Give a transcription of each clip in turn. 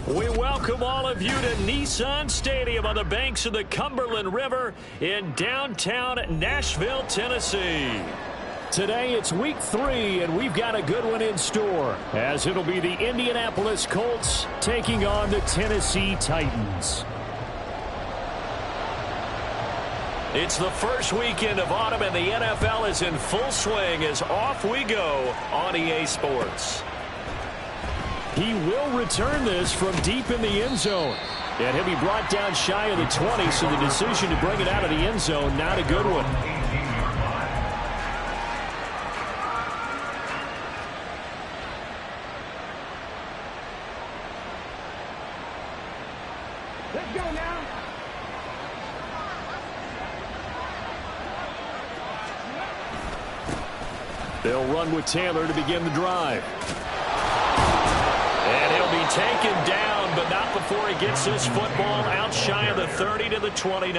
We welcome all of you to Nissan Stadium on the banks of the Cumberland River in downtown Nashville, Tennessee. Today it's week 3, and we've got a good one in store, as it'll be the Indianapolis Colts taking on the Tennessee Titans. It's the first weekend of autumn, and the NFL is in full swing as off we go on EA Sports. He will return this from deep in the end zone. And he'll be brought down shy of the 20, so the decision to bring it out of the end zone, not a good one. Let's go now. They'll run with Taylor to begin the drive. And he'll be taken down, but not before he gets this football out shy of the 30 to the 29.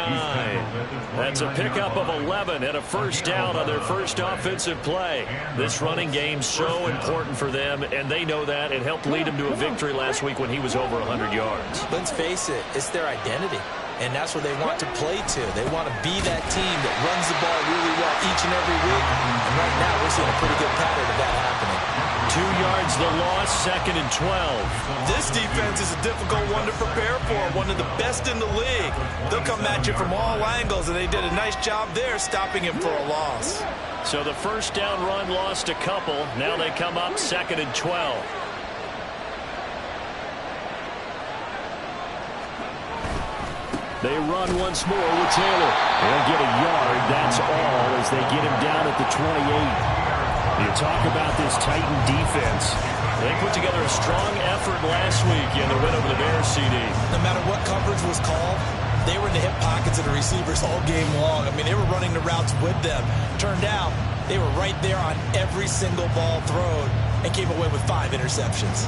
That's a pickup of 11 and a first down on their first offensive play. This running game's so important for them, and they know that. It helped lead them to a victory last week when he was over 100 yards. Let's face it, it's their identity, and that's what they want to play to. They want to be that team that runs the ball really well each and every week, and right now we're seeing a pretty good pattern of that happening. 2 yards the loss, 2nd and 12. This defense is a difficult one to prepare for, one of the best in the league. They'll come at you from all angles, and they did a nice job there stopping him for a loss. So the first down run lost a couple. Now they come up 2nd and 12. They run once more with Taylor. They'll get a yard, that's all, as they get him down at the 28. You talk about this Titan defense. They put together a strong effort last week in the win over the Bears, CD. No matter what coverage was called, they were in the hip pockets of the receivers all game long. I mean, they were running the routes with them. Turned out, they were right there on every single ball thrown and came away with 5 interceptions.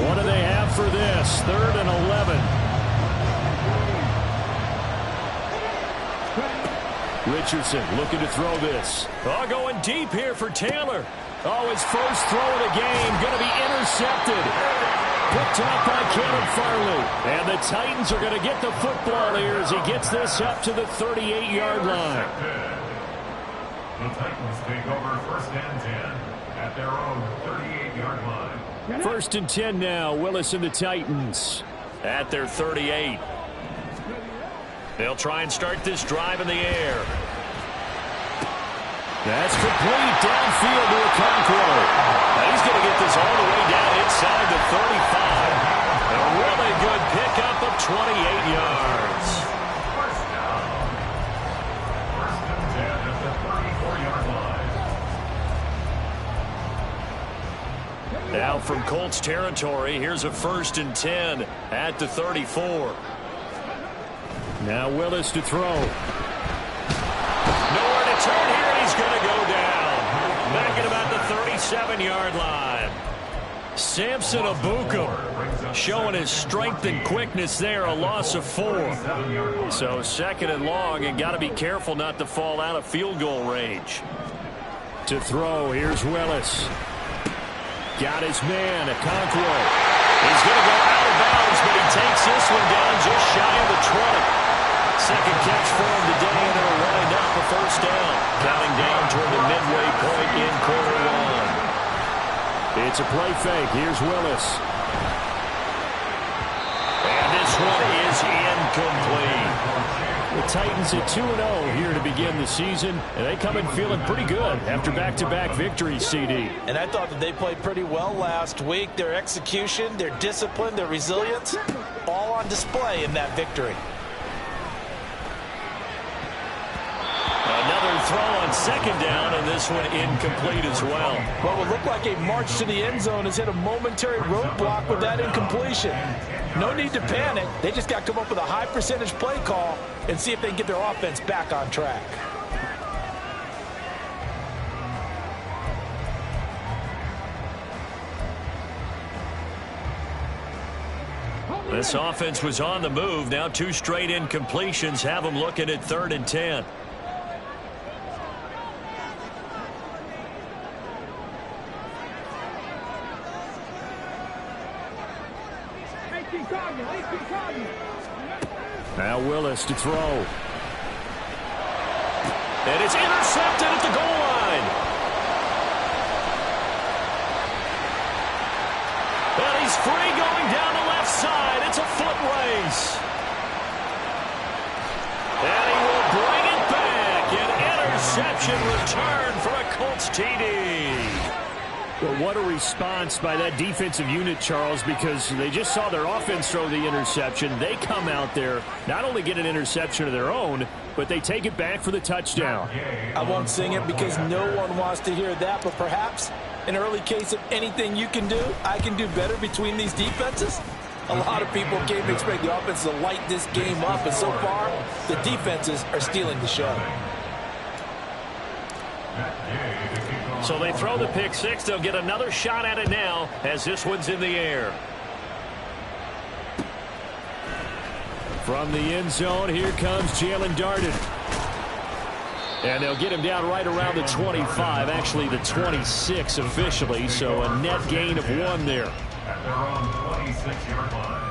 What do they have for this? 3rd and 11. Richardson looking to throw this. Oh, going deep here for Taylor. Oh, his first throw of the game going to be intercepted. Picked up by Caleb Farley. And the Titans are going to get the football here as he gets this up to the 38-yard line. The Titans take over 1st and 10 at their own 38-yard line. 1st and 10 now. Willis and the Titans at their 38. They'll try and start this drive in the air. That's complete downfield to Okonkwo. He's going to get this all the way down inside the 35. A really good pickup of 28 yards. First down. 1st and 10 at the 34-yard line. Now from Colts territory, here's a 1st and 10 at the 34. Now Willis to throw. Nowhere to turn here, and he's going to go down. Back at about the 37-yard line. Samson Abukum showing his strength and quickness there, a loss of 4. So 2nd and long, and got to be careful not to fall out of field goal range. To throw, here's Willis. Got his man, Okonkwo. He's going to go out of bounds, but he takes this one down just shy of the 20. Second catch for him today, and it'll wind up a first down. Counting down toward the midway point in quarter 1. It's a play fake. Here's Willis. And this one is incomplete. The Titans at 2-0 here to begin the season, and they come in feeling pretty good after back-to-back victories, CD. And I thought that they played pretty well last week. Their execution, their discipline, their resilience, all on display in that victory. Another throw on 2nd down, and this one incomplete as well. What will look like a march to the end zone has hit a momentary roadblock with that incompletion. No need to panic. They just got to come up with a high percentage play call and see if they can get their offense back on track. This offense was on the move. Now 2 straight incompletions have them looking at 3rd and 10. Now Willis to throw. And it's intercepted at the goal line. And he's free going down the left side. It's a foot race. And he will bring it back. An interception return for a Colts TD. Well, what a response by that defensive unit, Charles, because they just saw their offense throw the interception. They come out there, not only get an interception of their own, but they take it back for the touchdown. I won't sing it because no one wants to hear that, but perhaps an early case of anything you can do, I can do better between these defenses. A lot of people came to expect the offense to light this game up, and so far, the defenses are stealing the show. So they throw the pick six. They'll get another shot at it now as this one's in the air. From the end zone, here comes Jalen Darden. And they'll get him down right around the 25, actually the 26 officially, so a net gain of 1 there. At their own 26-yard line.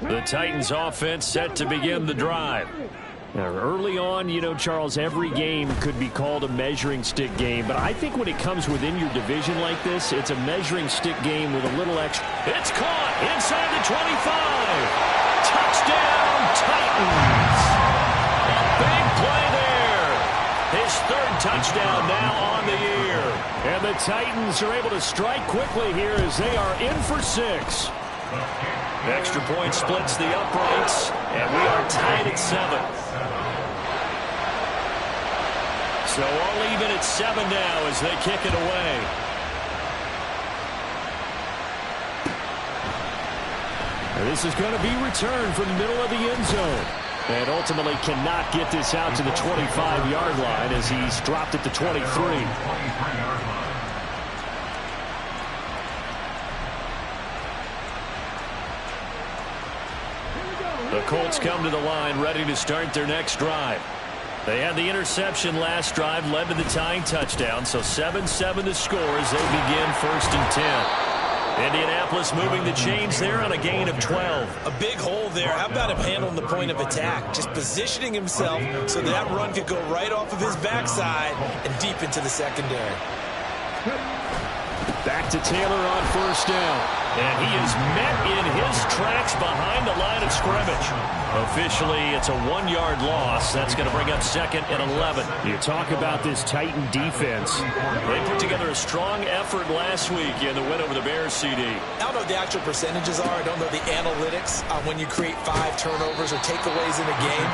The Titans offense set to begin the drive. Now, early on, you know, Charles, every game could be called a measuring stick game, but I think when it comes within your division like this, it's a measuring stick game with a little extra. It's caught inside the 25. Touchdown, Titans. A big play there. His third touchdown now on the year. And the Titans are able to strike quickly here as they are in for 6. Extra point splits the uprights, and we are tied at 7. So all even at 7 now as they kick it away. And this is going to be returned from the middle of the end zone. And ultimately cannot get this out to the 25-yard line as he's dropped at the 23. The Colts come to the line ready to start their next drive. They had the interception last drive, led to the tying touchdown, so 7-7 the score as they begin 1st and 10. Indianapolis moving the chains there on a gain of 12. A big hole there. How about him handling the point of attack? Just positioning himself so that run could go right off of his backside and deep into the secondary. Back to Taylor on 1st down. And he is met in his tracks behind the line of scrimmage. Officially, it's a 1-yard loss. That's going to bring up 2nd and 11. You talk about this Titan defense. They put together a strong effort last week in the win over the Bears, CD. I don't know what the actual percentages are. I don't know the analytics on when you create 5 turnovers or takeaways in a game.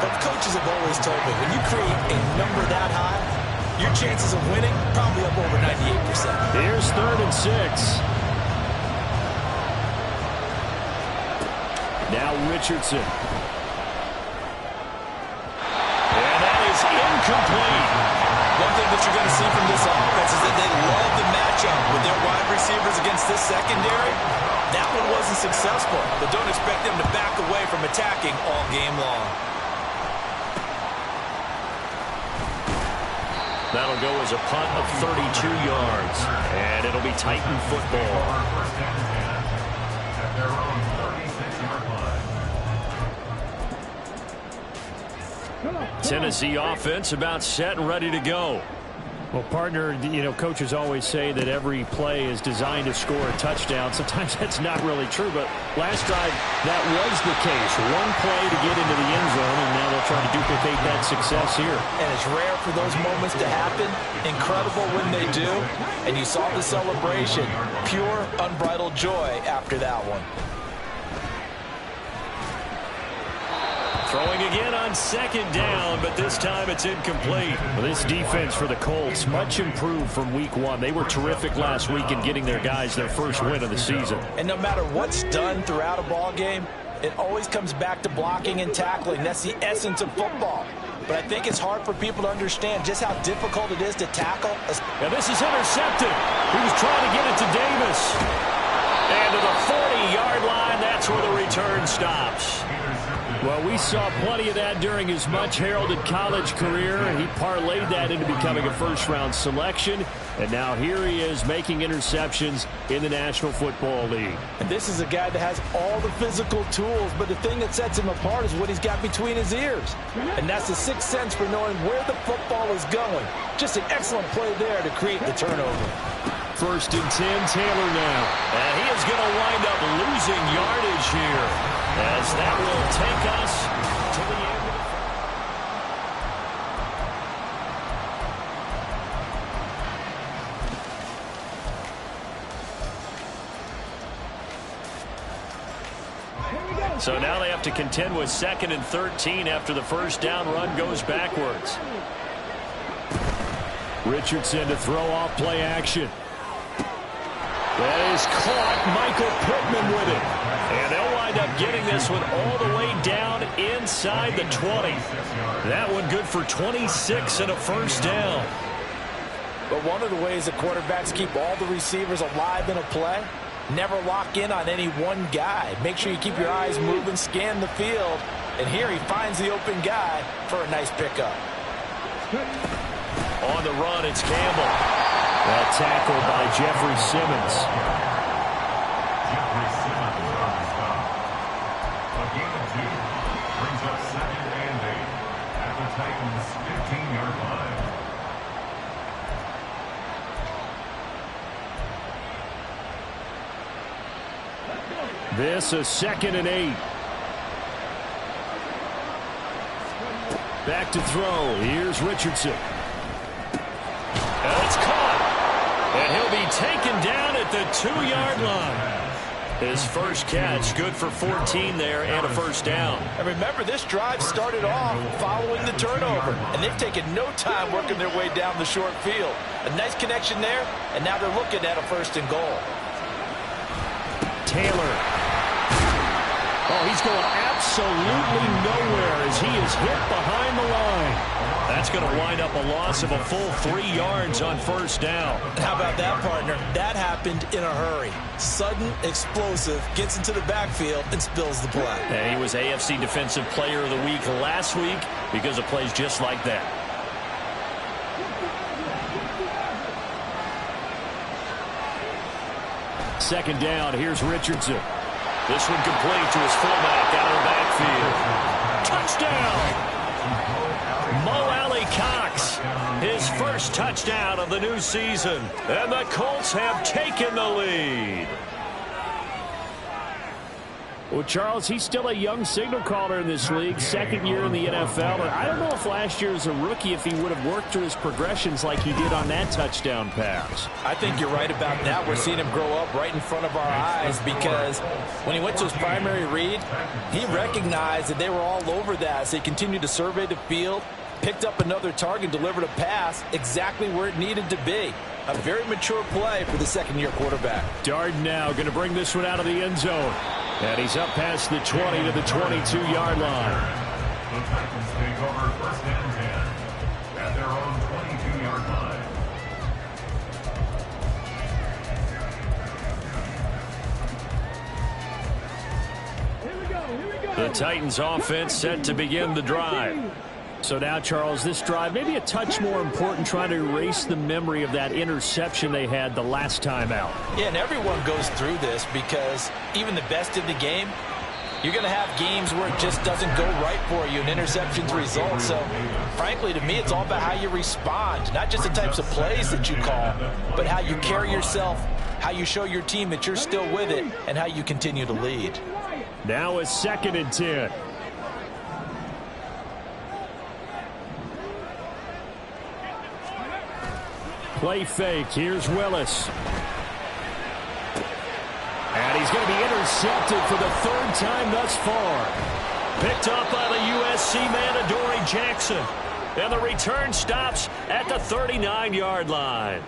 But coaches have always told me, when you create a number that high, your chances of winning probably up over 98%. Here's 3rd and 6. Now Richardson. And that is incomplete. One thing that you're going to see from this offense is that they love the matchup with their wide receivers against this secondary. That one wasn't successful, but don't expect them to back away from attacking all game long. That'll go as a punt of 32 yards. And it'll be Titan football. At their own 36-yard line. Tennessee offense about set and ready to go. Well, partner, you know, coaches always say that every play is designed to score a touchdown. Sometimes that's not really true, but last drive, that was the case. One play to get into the end zone, and now they'll try to duplicate that success here. And it's rare for those moments to happen. Incredible when they do. And you saw the celebration. Pure, unbridled joy after that one. Throwing again on 2nd down, but this time it's incomplete. Well, this defense for the Colts, much improved from week 1. They were terrific last week in getting their guys their first win of the season. And no matter what's done throughout a ball game, it always comes back to blocking and tackling. That's the essence of football. But I think it's hard for people to understand just how difficult it is to tackle. Now this is intercepted. He was trying to get it to Davis. And to the 40-yard line, that's where the return stops. Well, we saw plenty of that during his much-heralded college career. He parlayed that into becoming a first-round selection. And now here he is making interceptions in the National Football League. And this is a guy that has all the physical tools, but the thing that sets him apart is what he's got between his ears. And that's the sixth sense for knowing where the football is going. Just an excellent play there to create the turnover. 1st and 10, Taylor now. And he is going to wind up losing yardage here, as that will take us to the end. So now they have to contend with 2nd and 13 after the first down run goes backwards. Richardson to throw off play action. That is caught. Michael Pittman with it. And they'll wind up getting this one all the way down inside the 20. That one good for 26 and a first down. But one of the ways that quarterbacks keep all the receivers alive in a play, never lock in on any one guy. Make sure you keep your eyes moving, scan the field. And here he finds the open guy for a nice pickup. On the run, it's Campbell. That tackle by Jeffrey Simmons. Jeffrey Simmons on the stop. A gain of 2 brings up 2nd and 8 at the Titans' 15-yard line. This a 2nd and 8. Back to throw. Here's Richardson. And it's caught. And he'll be taken down at the 2-yard line. His first catch, good for 14 there and a first down. And remember, this drive started off following the turnover, and they've taken no time working their way down the short field. A nice connection there, and now they're looking at a 1st and goal. Taylor. Oh, he's going absolutely nowhere as he is hit behind the line. That's going to wind up a loss of a full 3 yards on first down. How about that, partner? That happened in a hurry. Sudden, explosive, gets into the backfield and spills the play. And he was AFC Defensive Player of the Week last week because of plays just like that. Second down, here's Richardson. This one complete to his fullback out of the backfield. Touchdown! Mo Alley Cox, his first touchdown of the new season. And the Colts have taken the lead. Well, Charles, he's still a young signal caller in this league, 2nd year in the NFL. And I don't know if last year as a rookie if he would have worked through his progressions like he did on that touchdown pass. I think you're right about that. We're seeing him grow up right in front of our eyes because when he went to his primary read, he recognized that they were all over that as they continued to survey the field, picked up another target, delivered a pass exactly where it needed to be. A very mature play for the 2nd-year quarterback. Darden now going to bring this one out of the end zone. And he's up past the 20 to the 22-yard line. The Titans take over 1st and 10 at their own 22-yard line. The Titans offense set to begin the drive. So now, Charles, this drive maybe a touch more important, trying to erase the memory of that interception they had the last time out. Yeah, and everyone goes through this because even the best in the game, you're going to have games where it just doesn't go right for you and interceptions result. So, frankly, to me, it's all about how you respond, not just the types of plays that you call, but how you carry yourself, how you show your team that you're still with it, and how you continue to lead. Now it's 2nd and 10. Play fake. Here's Willis. And he's going to be intercepted for the 3rd time thus far. Picked up by the USC man, Adoree Jackson. And the return stops at the 39-yard line.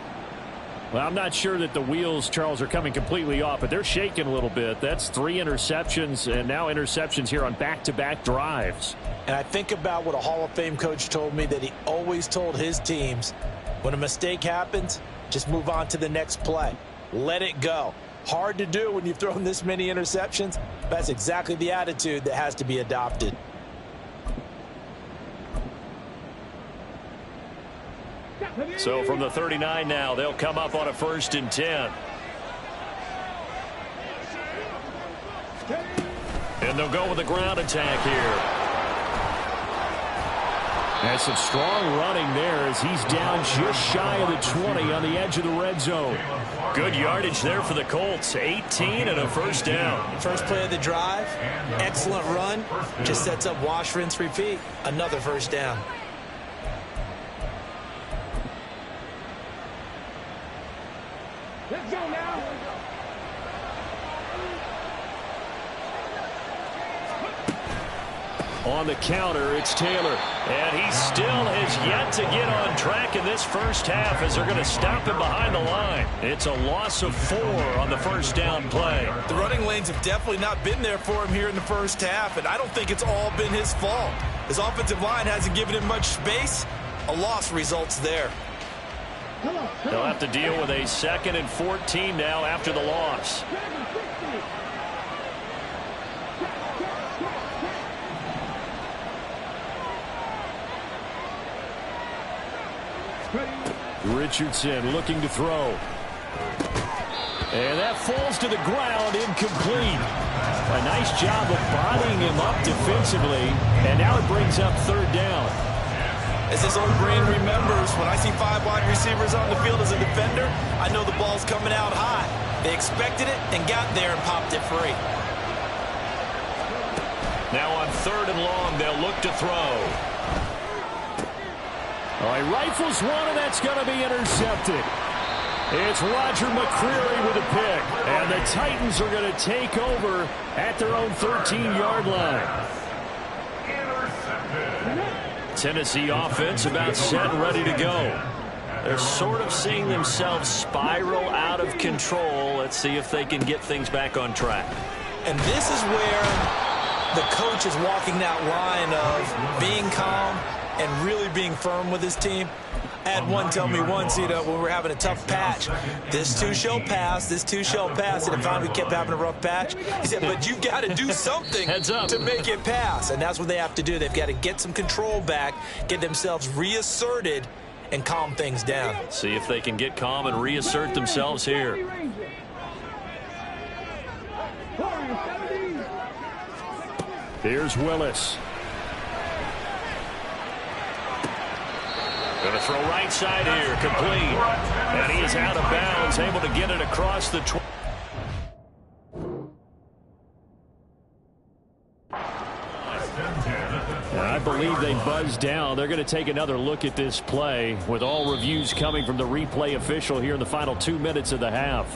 Well, I'm not sure that the wheels, Charles, are coming completely off, but they're shaking a little bit. That's 3 interceptions, and now interceptions here on back-to-back drives. And I think about what a Hall of Fame coach told me that he always told his teams, when a mistake happens, just move on to the next play. Let it go. Hard to do when you've thrown this many interceptions. That's exactly the attitude that has to be adopted. So from the 39 now, they'll come up on a 1st and 10. And they'll go with a ground attack here. That's some strong running there as he's down just shy of the 20 on the edge of the red zone. Good yardage there for the Colts. 18 and a 1st down. First play of the drive, excellent run. Just sets up wash, rinse, repeat. Another 1st down. Let's go now. On the counter, it's Taylor. And he still has yet to get on track in this first half as they're going to stop him behind the line. It's a loss of 4 on the 1st down play. The running lanes have definitely not been there for him here in the first half, and I don't think it's all been his fault. His offensive line hasn't given him much space. A loss results there. They'll have to deal with a 2nd and 14 now after the loss. Richardson looking to throw. And that falls to the ground, incomplete. A nice job of bodying him up defensively. And now it brings up 3rd down. As his old brain remembers, when I see 5 wide receivers on the field as a defender, I know the ball's coming out high. They expected it and got there and popped it free. Now on 3rd and long, they'll look to throw. Oh, he rifles one, and that's going to be intercepted. It's Roger McCreary with a pick. And the Titans are going to take over at their own 13-yard line. Tennessee offense about set and ready to go. They're sort of seeing themselves spiral out of control. Let's see if they can get things back on track. And this is where the coach is walking that line of being calm and really being firm with his team. I had one tell me once, when we were having a tough patch, this too shall pass, this too shall pass, and finally we kept having a rough patch. He said, but you've got to do something to make it pass, and that's what they have to do. They've got to get some control back, get themselves reasserted, and calm things down. See if they can get calm and reassert themselves here. Here's Willis. Going to throw right side here, complete. And he is out of bounds, able to get it across the 20. I believe they buzzed down. They're going to take another look at this play with all reviews coming from the replay official here in the final 2 minutes of the half.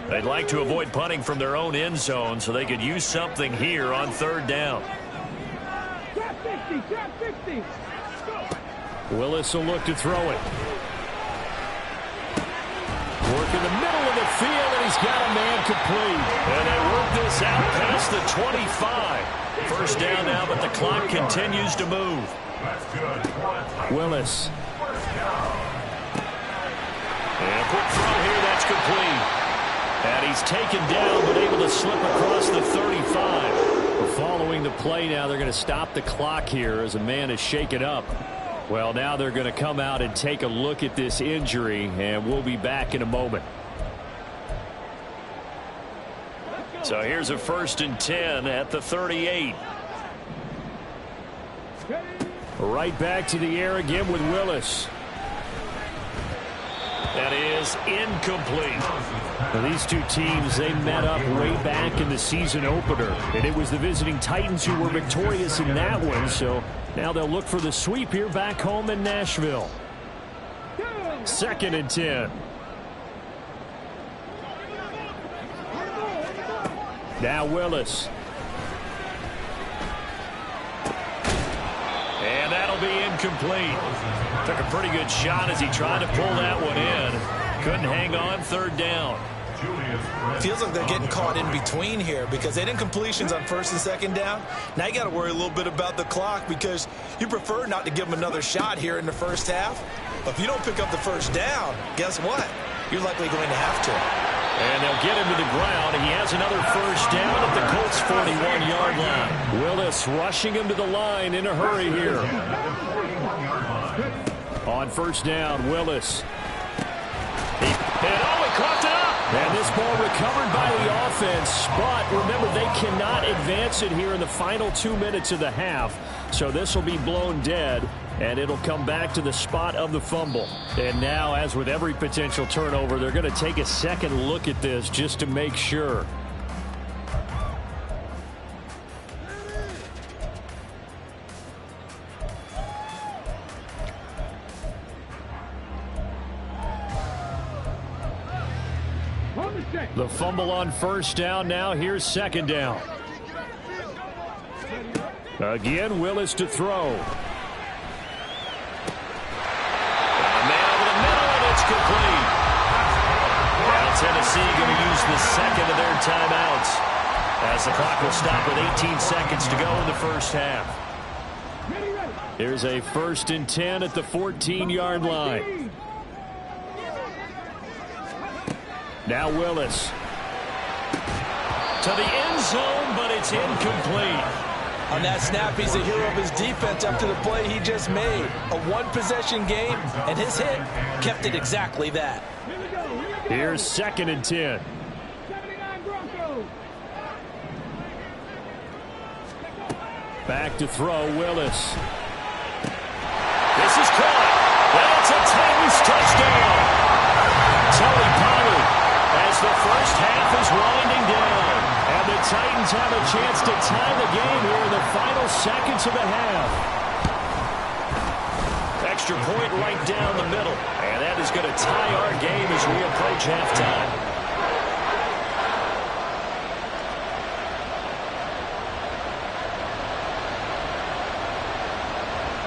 They'd like to avoid punting from their own end zone so they could use something here on 3rd down. Willis will look to throw it. Work in the middle of the field, and he's got a man complete. And they work this out past the 25. 1st down now, but the clock continues to move. Willis. And a quick throw here, that's complete. And he's taken down, but able to slip across the 35. Following the play now, they're going to stop the clock here as a man is shaken up. Well, now they're going to come out and take a look at this injury, and we'll be back in a moment. So here's a 1st and 10 at the 38. Right back to the air again with Willis. That is incomplete. Now, these two teams, they met up way back in the season opener. And it was the visiting Titans who were victorious in that one. So now they'll look for the sweep here back home in Nashville. 2nd and 10. Now Willis. And that'll be incomplete. Took a pretty good shot as he tried to pull that one in. Couldn't hang on 3rd down. Feels like they're getting caught in between here because they didn't completions on first and second down. Now you got to worry a little bit about the clock because you prefer not to give them another shot here in the first half. But if you don't pick up the first down, guess what? You're likely going to have to. And they'll get him to the ground. He has another first down at the Colts' 41-yard line. Willis rushing him to the line in a hurry here. On first down, Willis. He caught it up. And this ball recovered by the offense. But remember, they cannot advance it here in the final 2 minutes of the half. So this will be blown dead. And it'll come back to the spot of the fumble. And now, as with every potential turnover, they're going to take a second look at this just to make sure. The fumble on first down. Now here's second down. Again, Willis to throw. Complete. Now Tennessee going to use the second of their timeouts as the clock will stop with 18 seconds to go in the first half. Here's a 1st and 10 at the 14-yard line. Now Willis. To the end zone, but it's incomplete. On that snap, he's a hero of his defense after the play he just made. A one-possession game, and his hit kept it exactly that. Here's 2nd and 10. Back to throw, Willis. This is caught. That's a Titans touchdown. Tony Pollard as the first half is winding down. And the Titans have a chance to tie the game here in the final seconds of the half. Extra point right down the middle. And that is going to tie our game as we approach halftime.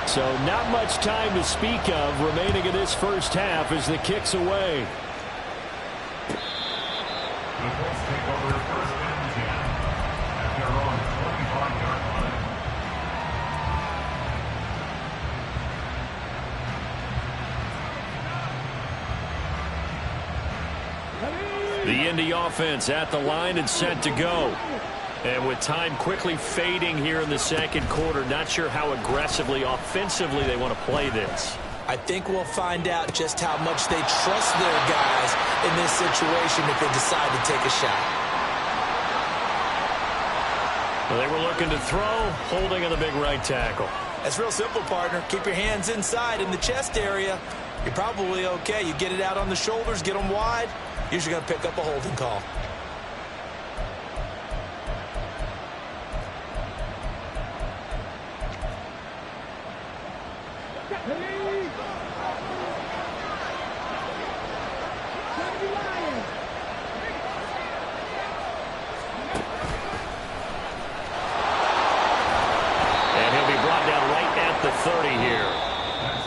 So not much time to speak of remaining in this first half as the kick's away. The Colts take over 1st and 10 at their own 25-yard line. The Indy offense at the line and set to go. And with time quickly fading here in the second quarter, not sure how aggressively, offensively they want to play this. I think we'll find out just how much they trust their guys in this situation if they decide to take a shot. Well, they were looking to throw, holding on the big right tackle. That's real simple, partner. Keep your hands inside in the chest area. You're probably okay. You get it out on the shoulders, get them wide. Usually going to pick up a holding call.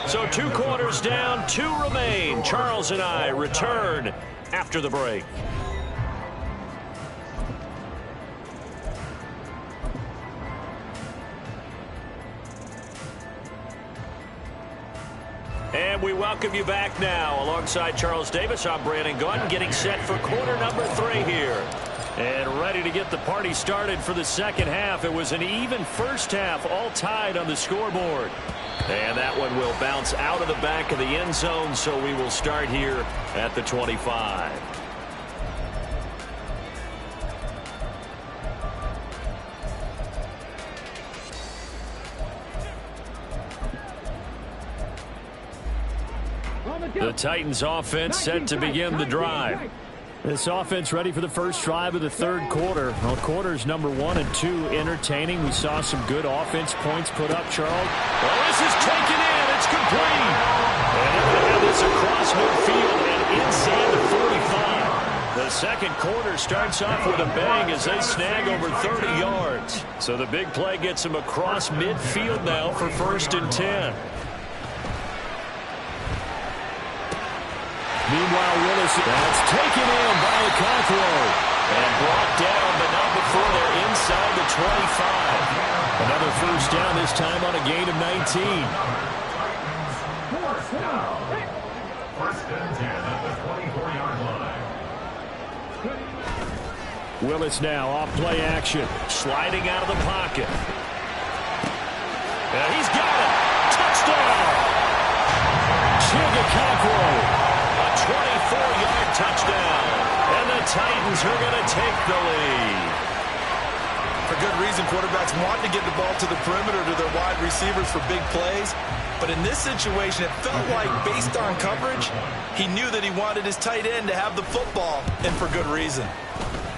So 2 quarters down, 2 remain. Charles and I return after the break. And we welcome you back now. Alongside Charles Davis, I'm Brandon Gunn, getting set for quarter number 3 here. And ready to get the party started for the second half. It was an even first half, all tied on the scoreboard. And that one will bounce out of the back of the end zone, so we will start here at the 25. The Titans offense set to begin the drive. This offense ready for the first drive of the third quarter. Well, quarters number 1 and 2 entertaining. We saw some good offense points put up, Charles. Well, this is taken in. It's complete. And they have this across midfield and inside the 45. The second quarter starts off with a bang as they snag over 30 yards. So the big play gets them across midfield now for 1st and 10. Meanwhile, Willis, that's taken in by Okonkwo. And brought down, but not before they're inside the 25. Another first down, this time on a gain of 19. First down. First and 10 at the 24-yard line. Willis now off play action. Sliding out of the pocket. And he's got it. Touchdown. Okonkwo. A 24-yard touchdown. And the Titans are going to take the lead. For good reason, quarterbacks want to get the ball to the perimeter to their wide receivers for big plays. But in this situation, it felt like, based on coverage, he knew that he wanted his tight end to have the football, and for good reason.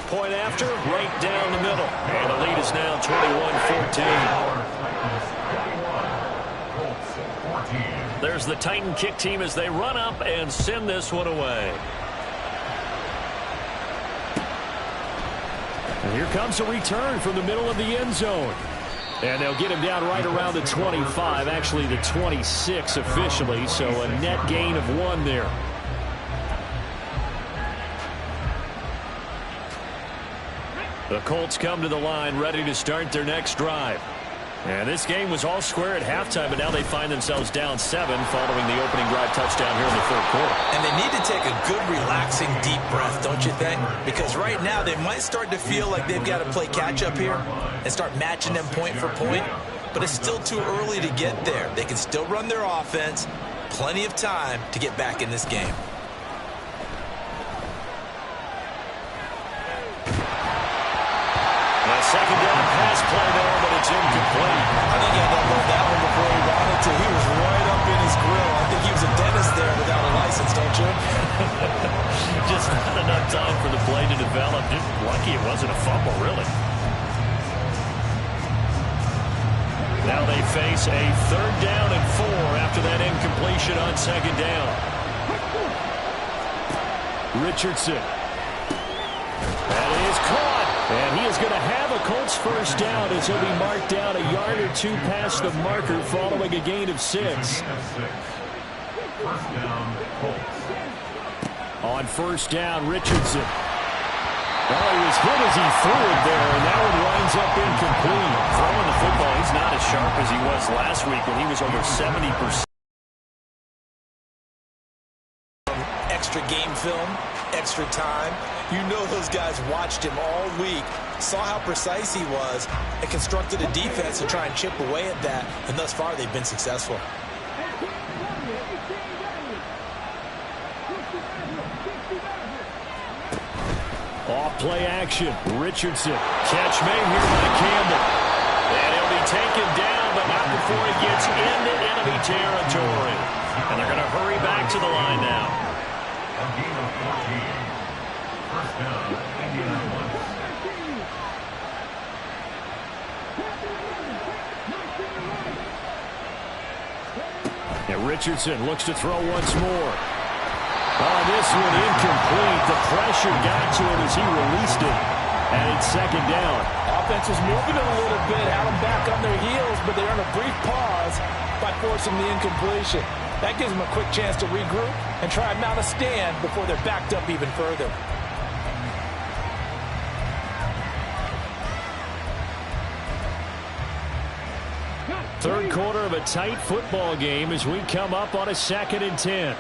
Point after, right down the middle. And the lead is now 21-14. There's the Titan kick team as they run up and send this one away. And here comes a return from the middle of the end zone. And they'll get him down right around the 25, actually the 26 officially, so a net gain of 1 there. The Colts come to the line ready to start their next drive. And this game was all square at halftime, but now they find themselves down 7 following the opening drive touchdown here in the third quarter. And they need to take a good, relaxing, deep breath, don't you think? Because right now they might start to feel like they've got to play catch-up here and start matching them point for point. But it's still too early to get there. They can still run their offense. Plenty of time to get back in this game. Second down pass play there, but it's incomplete. I think he had to hold that one before he wanted to. He was right up in his grill. I think he was a dentist there without a license, don't you? Just not enough time for the play to develop. Just lucky it wasn't a fumble, really. Now they face a third down and 4 after that incompletion on second down. Richardson. That is caught. And he is going to have a Colts first down as he'll be marked down a yard or 2 past the marker following a gain of 6. First down, Colts. On first down, Richardson. Well, he was hit as he threw it there, and that one winds up incomplete. Throwing the football, he's not as sharp as he was last week when he was over 70%. Extra game film, extra time. You know those guys watched him all week, saw how precise he was, and constructed a defense to try and chip away at that, and thus far they've been successful. Off play action, Richardson. Catch made here by Campbell. And he'll be taken down, but not before he gets into enemy territory. And they're going to hurry back to the line now. A gain of 14. First down, Indianapolis. And Richardson looks to throw once more. Oh, this one incomplete. The pressure got to him as he released it. And it's second down. Offense was moving it a little bit, had them back on their heels, but they earned a brief pause by forcing the incompletion. That gives them a quick chance to regroup and try and mount a stand before they're backed up even further. Third quarter of a tight football game as we come up on a 2nd and 10.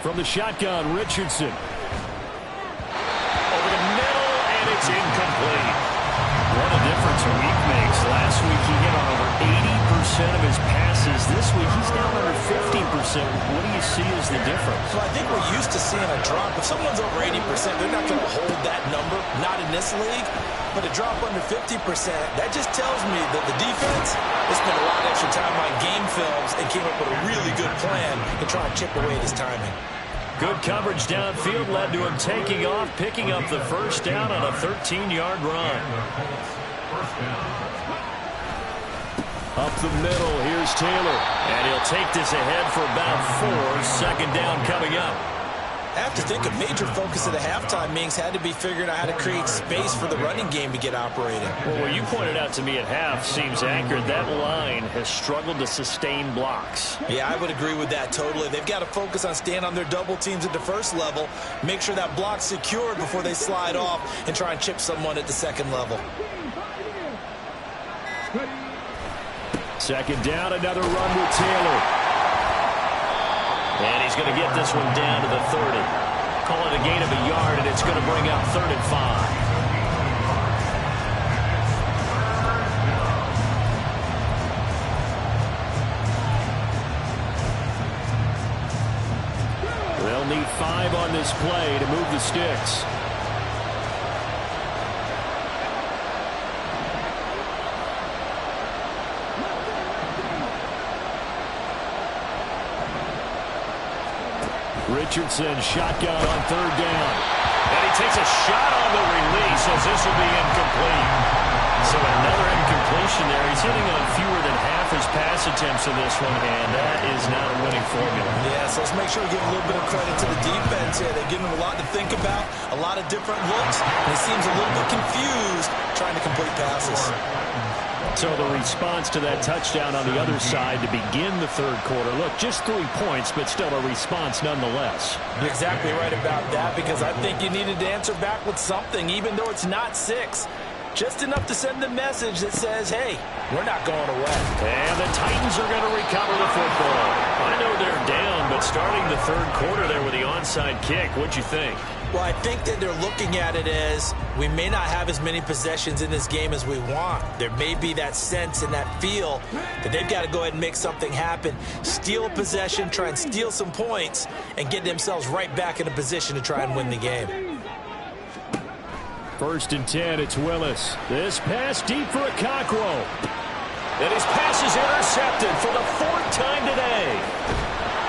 From the shotgun, Richardson. Over the middle, and it's incomplete. What a difference a week makes. Last week he hit on over 80% of his passes. This week he's down under 50%. What do you see as the difference? Well, I think we're used to seeing a drop. If someone's over 80%, they're not going to hold that number, not in this league. But a drop under 50%, that just tells me that the defense has spent a lot of extra time on game films and came up with a really good plan to try and chip away at his timing. Good coverage downfield led to him taking off, picking up the first down on a 13-yard run. Up the middle, here's Taylor. And he'll take this ahead for about 4. Second down coming up. I have to think a major focus of the halftime meetings had to be figuring out how to create space for the running game to get operating. Well, what you pointed out to me at half seems accurate. That line has struggled to sustain blocks. Yeah, I would agree with that totally. They've got to focus on staying on their double teams at the first level, make sure that block's secure before they slide off and try and chip someone at the second level. Second down, another run with Taylor. And he's going to get this one down to the 30. Call it a gain of a yard, and it's going to bring up 3rd and 5. They'll need 5 on this play to move the sticks. Richardson shotgun on 3rd down. And he takes a shot on the release as this will be incomplete. So another incompletion there. He's hitting on fewer than half his pass attempts in this one, and that is not a winning formula. Yeah, so let's make sure we give a little bit of credit to the defense here. They've given him a lot to think about, a lot of different looks, and he seems a little bit confused trying to complete passes. So the response to that touchdown on the other side to begin the 3rd quarter. Look, just 3 points, but still a response nonetheless. You're exactly right about that, because I think you needed to answer back with something, even though it's not 6. Just enough to send the message that says, hey, we're not going away. And the Titans are going to recover the football. I know they're down, but starting the 3rd quarter there with the onside kick, what'd you think? Well, I think that they're looking at it as we may not have as many possessions in this game as we want. There may be that sense and that feel that they've got to go ahead and make something happen, steal a possession, try and steal some points, and get themselves right back in a position to try and win the game. 1st and 10, it's Willis. This pass deep for a Cockrell. And his pass is intercepted for the 4th time today.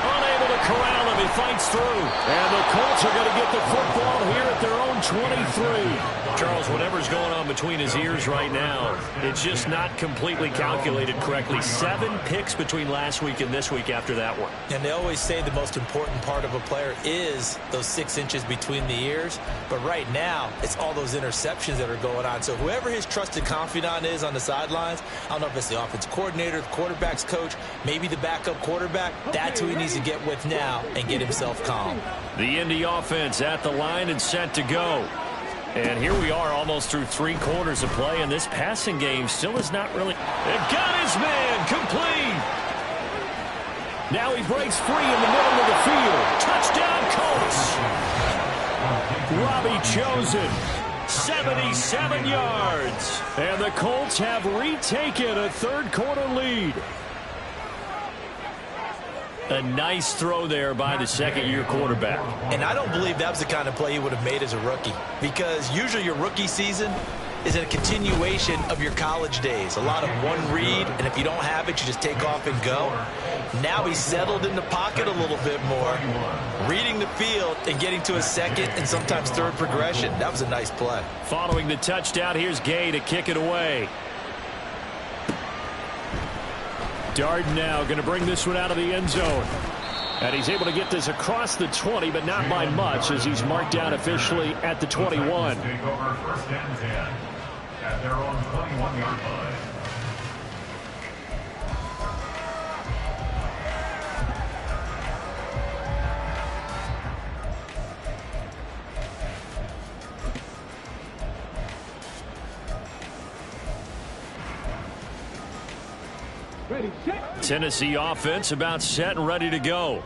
Unable to corral him, he fights through. And the Colts are going to get the football here at their own 23. Charles, whatever's going on between his ears right now, it's just not completely calculated correctly. 7 picks between last week and this week after that one. And they always say the most important part of a player is those 6 inches between the ears. But right now, it's all those interceptions that are going on. So whoever his trusted confidant is on the sidelines, I don't know if it's the offense coordinator, the quarterback's coach, maybe the backup quarterback, that's who he needs to get with now and get himself calm. The Indy offense at the line and set to go. And here we are almost through 3 quarters of play, and this passing game still is not really... They've got his man complete. Now he breaks free in the middle of the field. Touchdown Colts. Robbie Chosen. 77 yards. And the Colts have retaken a 3rd quarter lead. A nice throw there by the 2nd-year quarterback. And I don't believe that was the kind of play he would have made as a rookie, because usually your rookie season is a continuation of your college days. A lot of one read, and if you don't have it, you just take off and go. Now he's settled in the pocket a little bit more, reading the field and getting to a 2nd and sometimes 3rd progression. That was a nice play. Following the touchdown, here's Gay to kick it away. Darden now going to bring this one out of the end zone. And he's able to get this across the 20, but not by much, as he's marked down officially at the 21. Take over 1st and 10 at their own 21-yard line. Tennessee offense about set and ready to go.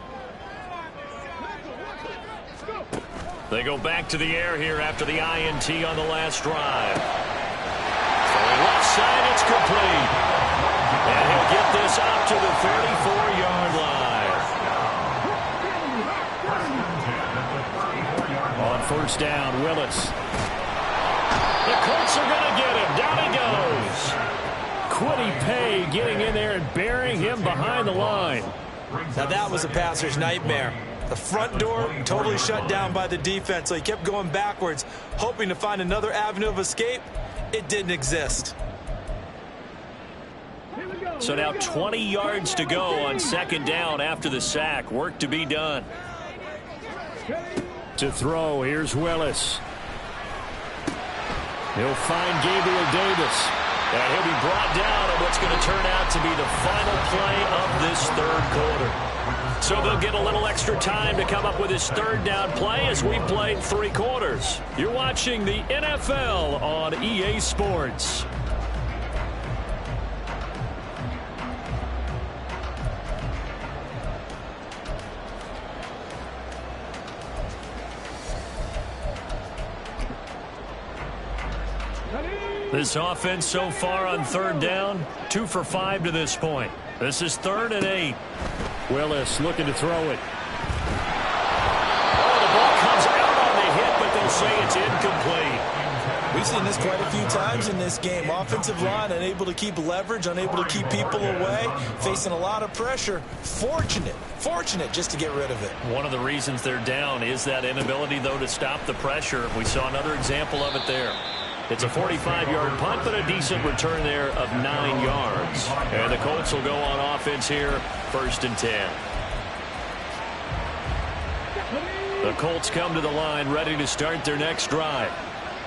They go back to the air here after the INT on the last drive. From left side, it's complete. And he'll get this up to the 34-yard line. On 1st down, Willis. The Colts are going to get him. Down he goes. Quiddy Pay getting in there and burying him behind the line. Now that was a passer's nightmare. The front door totally shut down by the defense, so he kept going backwards, hoping to find another avenue of escape. It didn't exist. So now 20 yards to go on 2nd down after the sack. Work to be done. To throw, here's Willis. He'll find Gabriel Davis. And he'll be brought down on what's going to turn out to be the final play of this third quarter. So they'll get a little extra time to come up with his third down play as we played 3 quarters. You're watching the NFL on EA Sports. This offense so far on third down, 2 for 5 to this point. This is 3rd and 8. Willis looking to throw it. Oh, the ball comes out on the hit, but they'll say it's incomplete. We've seen this quite a few times in this game. Offensive line unable to keep leverage, unable to keep people away, facing a lot of pressure. Fortunate just to get rid of it. One of the reasons they're down is that inability, though, to stop the pressure. We saw another example of it there. It's a 45-yard punt, but a decent return there of 9 yards. And the Colts will go on offense here, 1st and 10. The Colts come to the line, ready to start their next drive.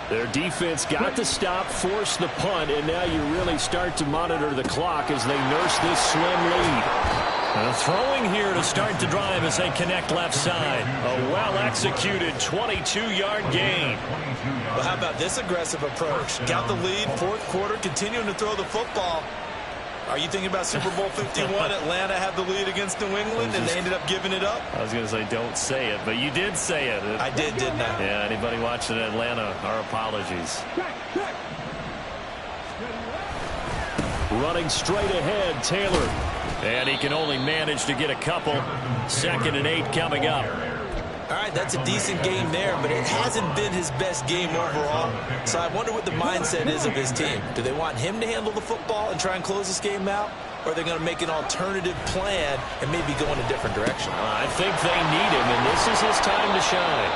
Their defense got the stop, forced the punt, and now you really start to monitor the clock as they nurse this slim lead. Throwing here to start the drive as they connect left side. A well-executed 22-yard gain. Well, how about this aggressive approach? Got the lead, 4th quarter, continuing to throw the football. Are you thinking about Super Bowl 51? Atlanta had the lead against New England, and they ended up giving it up? I was going to say don't say it, but you did say it. I did, didn't I? Yeah, anybody watching Atlanta, our apologies. Running straight ahead, Taylor. And he can only manage to get a couple. 2nd and 8 coming up. All right, that's a decent game there, but it hasn't been his best game overall. So I wonder what the mindset is of his team. Do they want him to handle the football and try and close this game out? Or are they going to make an alternative plan and maybe go in a different direction? I think they need him, and this is his time to shine.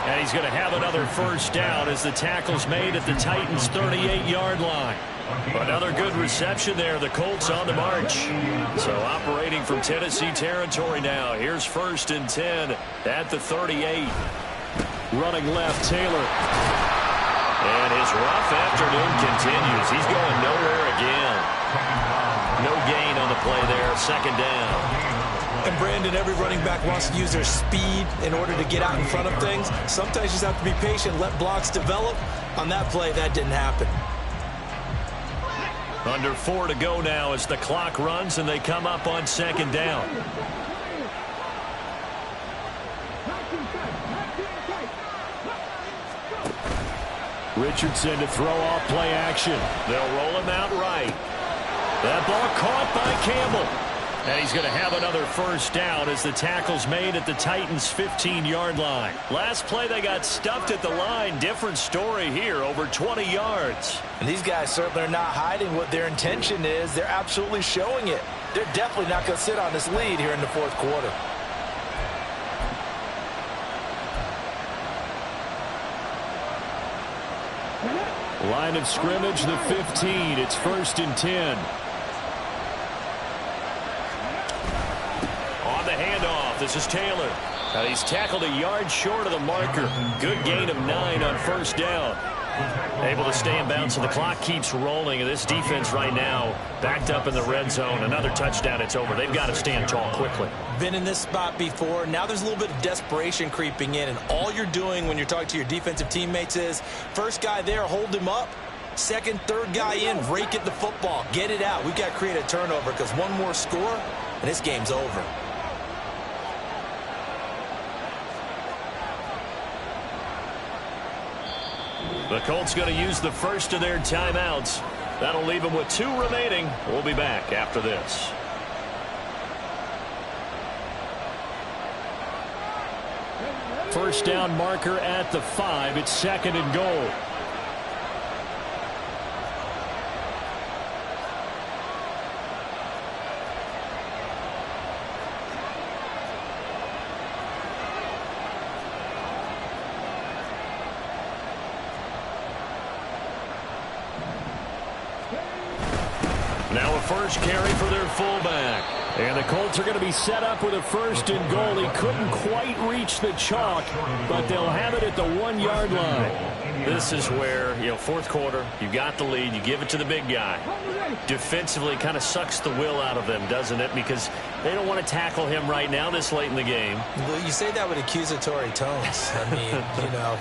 And he's going to have another 1st down as the tackle's made at the Titans' 38-yard line. Another good reception there. The Colts on the march. So operating from Tennessee territory now. Here's 1st and 10 at the 38. Running left, Taylor. And his rough afternoon continues. He's going nowhere again. No gain on the play there. 2nd down. And Brandon, every running back wants to use their speed in order to get out in front of things. Sometimes you just have to be patient, let blocks develop. On that play, that didn't happen. Under 4 to go now as the clock runs and they come up on 2nd down. Richardson to throw off play action. They'll roll him out right. That ball caught by Campbell. And he's going to have another 1st down as the tackle's made at the Titans' 15-yard line. Last play, they got stuffed at the line. Different story here, over 20 yards. And these guys certainly are not hiding what their intention is. They're absolutely showing it. They're definitely not going to sit on this lead here in the 4th quarter. Line of scrimmage, the 15. It's 1st and 10. This is Taylor. He's tackled a yard short of the marker. Good gain of 9 on 1st down. Able to stay in bounds, so the clock keeps rolling. And this defense right now backed up in the red zone. Another touchdown, it's over. They've got to stand tall quickly. Been in this spot before. Now there's a little bit of desperation creeping in. And all you're doing when you're talking to your defensive teammates is, first guy there, hold him up. 2nd, 3rd guy in, rake at the football. Get it out. We've got to create a turnover because one more score, and this game's over. The Colts going to use the first of their timeouts. That'll leave them with 2 remaining. We'll be back after this. First down marker at the 5. It's 2nd and goal. Now a first carry for their fullback. And the Colts are going to be set up with a 1st and goal. He couldn't quite reach the chalk, but they'll have it at the 1-yard line. This is where, fourth quarter, you got the lead, you give it to the big guy. Defensively, kind of sucks the will out of them, doesn't it? Because they don't want to tackle him right now this late in the game. Well, you say that with accusatory tones. I mean,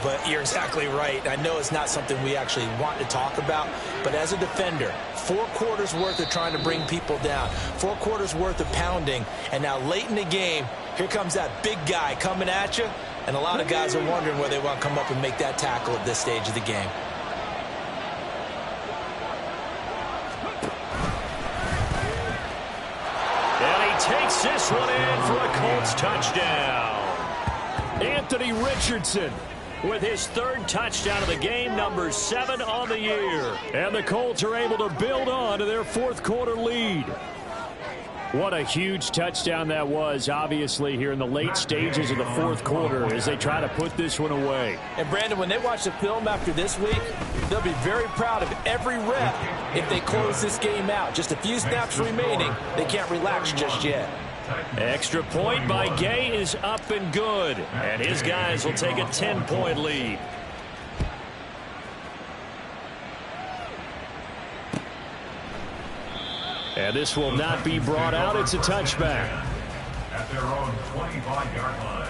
but you're exactly right. I know it's not something we actually want to talk about, but as a defender, 4 quarters worth of trying to bring people down, 4 quarters worth of pounding, and now late in the game, here comes that big guy coming at you. And a lot of guys are wondering whether they want to come up and make that tackle at this stage of the game. And he takes this one in for a Colts touchdown. Anthony Richardson with his 3rd touchdown of the game, number 7 on the year. And the Colts are able to build on to their 4th quarter lead. What a huge touchdown that was, obviously, here in the late stages of the 4th quarter as they try to put this one away. And, Brandon, when they watch the film after this week, they'll be very proud of every rep if they close this game out. Just a few snaps remaining. They can't relax just yet. Extra point by Gay is up and good. And his guys will take a 10-point lead. And this will not be brought out. It's a touchback. At their own 25-yard line.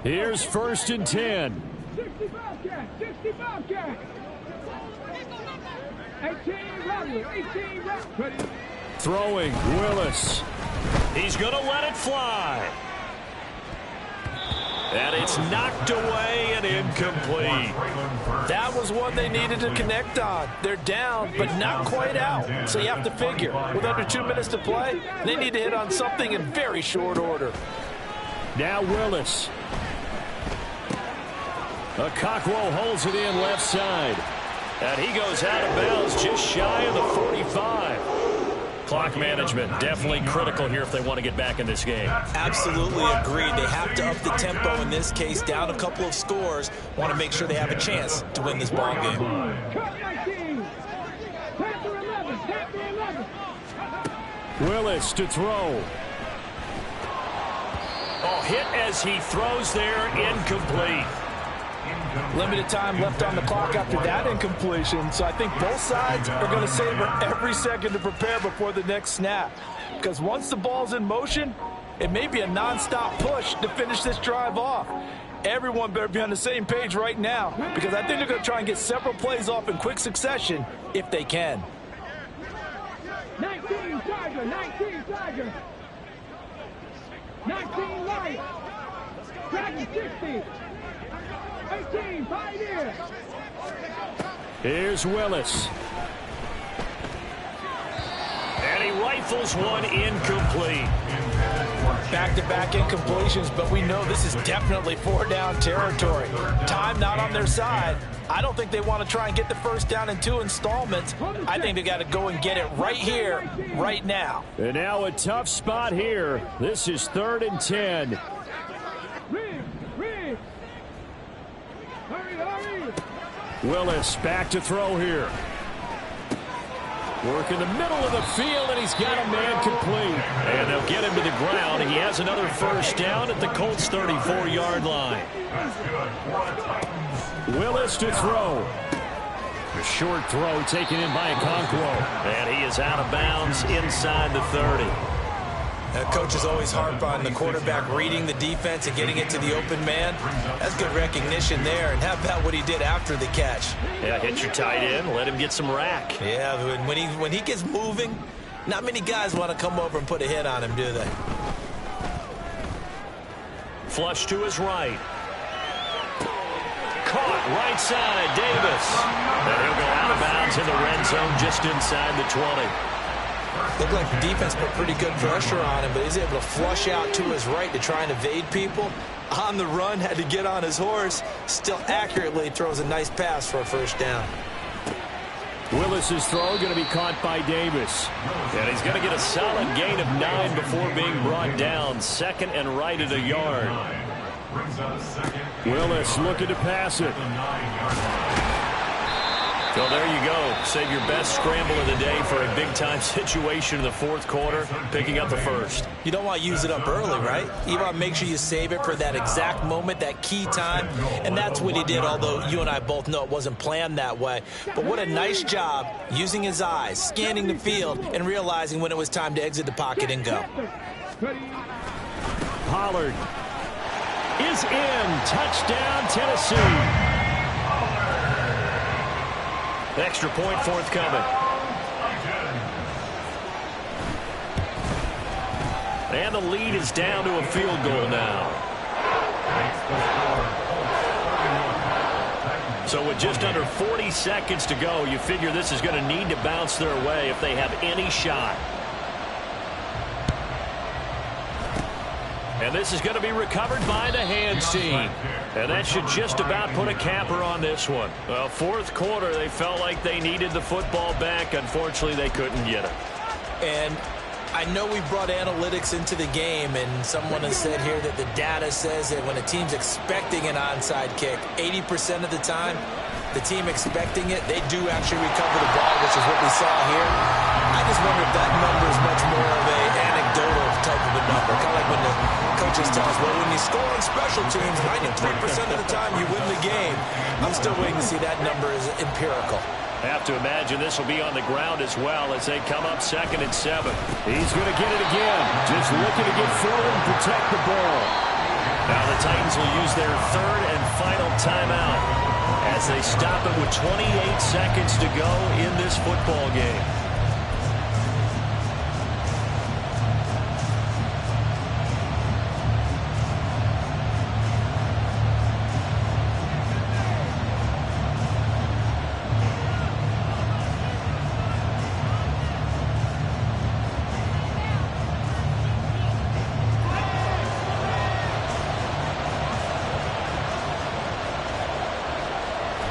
Here's 1st and 10. 65 catch, 65 catch. 18 ready. Throwing, Willis. He's going to let it fly. And it's knocked away and incomplete. That was one they needed to connect on. They're down, but not quite out. So you have to figure, with under 2 minutes to play, they need to hit on something in very short order. Now Willis. Okakwo holds it in left side. And he goes out of bounds just shy of the 45. Clock management, definitely critical here if they want to get back in this game. Absolutely agreed. They have to up the tempo in this case, down a couple of scores. Want to make sure they have a chance to win this ball game. Willis to throw. Oh, hit as he throws there, incomplete. Limited time left on the clock after that incompletion, so I think both sides are going to savor every second to prepare before the next snap. Because once the ball's in motion, it may be a nonstop push to finish this drive off. Everyone better be on the same page right now, because I think they're going to try and get several plays off in quick succession if they can. 19 Tiger, 19 Tiger. 19 Light. Dragon 60. 18 Pioneer. Here's Willis. And he rifles one incomplete. Back-to-back incompletions, but we know this is definitely 4-down territory. Time not on their side. I don't think they want to try and get the first down in 2 installments. I think they got to go and get it right here, right now. And now a tough spot here. This is 3rd and 10. Rig. Hurry. Willis back to throw here. Work in the middle of the field, and he's got a man complete. And they'll get him to the ground. He has another first down at the Colts' 34-yard line. Willis to throw. A short throw taken in by Okakwo. And he is out of bounds inside the 30. Coaches always harp on the quarterback reading the defense and getting it to the open man. That's good recognition there. And how about what he did after the catch? Yeah, hit your tight end, let him get some rack. Yeah, when he gets moving, not many guys want to come over and put a hit on him, do they? Flush to his right. Caught right side, Davis. And he'll go out of bounds in the red zone just inside the 20. Looked like the defense put pretty good pressure on him, but he's able to flush out to his right to try and evade people. On the run, had to get on his horse. Still accurately throws a nice pass for a first down. Willis's throw going to be caught by Davis. And he's going to get a solid gain of 9 before being brought down. Second and right at a yard. Willis looking to pass it. Well, there you go. Save your best scramble of the day for a big-time situation in the fourth quarter, picking up the first. You don't want to use it up early, right? You want to make sure you save it for that exact moment, that key time, and that's what he did, although you and I both know it wasn't planned that way. But what a nice job using his eyes, scanning the field, and realizing when it was time to exit the pocket and go. Pollard is in. Touchdown, Tennessee. Extra point forthcoming. And the lead is down to a field goal now. So with just under 40 seconds to go, you figure this is going to need to bounce their way if they have any shot. And this is going to be recovered by the hands team. And that should just about put a capper on this one. Well, fourth quarter, they felt like they needed the football back. Unfortunately, they couldn't get it. And I know we brought analytics into the game, and someone has said here that the data says that when a team's expecting an onside kick, 80% of the time, the team expecting it, they do actually recover the ball, which is what we saw here. I just wonder if that number is much more of an anecdotal type of a number. Kind of like when the coaches tell us, well, when you score on special teams, 93% of the time you win the game. I'm still waiting to see that number is empirical. I have to imagine this will be on the ground as well as they come up 2nd and 7. He's going to get it again. Just looking to get forward and protect the ball. Now the Titans will use their third and final timeout as they stop it with 28 seconds to go in this football game.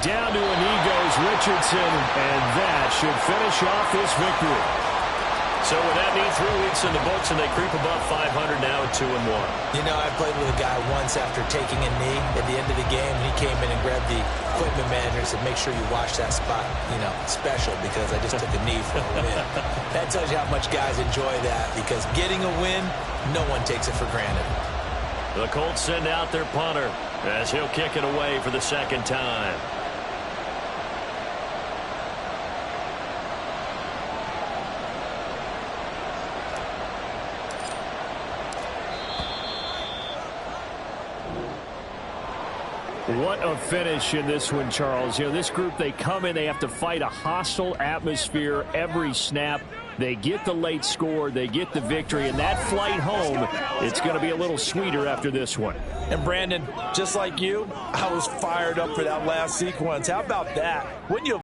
Down to a knee goes Richardson, and that should finish off this victory. So with that knee through, it's in the books, and they creep above 500 now at 2-1. You know, I played with a guy once after taking a knee at the end of the game, and he came in and grabbed the equipment manager and said, make sure you watch that spot, you know, special, because I just took a knee for a win. That tells you how much guys enjoy that, because getting a win, no one takes it for granted. The Colts send out their punter as he'll kick it away for the second time. What a finish in this one, Charles. You know, this group, they come in, they have to fight a hostile atmosphere every snap. They get the late score, they get the victory, and that flight home, it's going to be a little sweeter after this one. And Brandon, just like you, I was fired up for that last sequence. How about that? Wouldn't you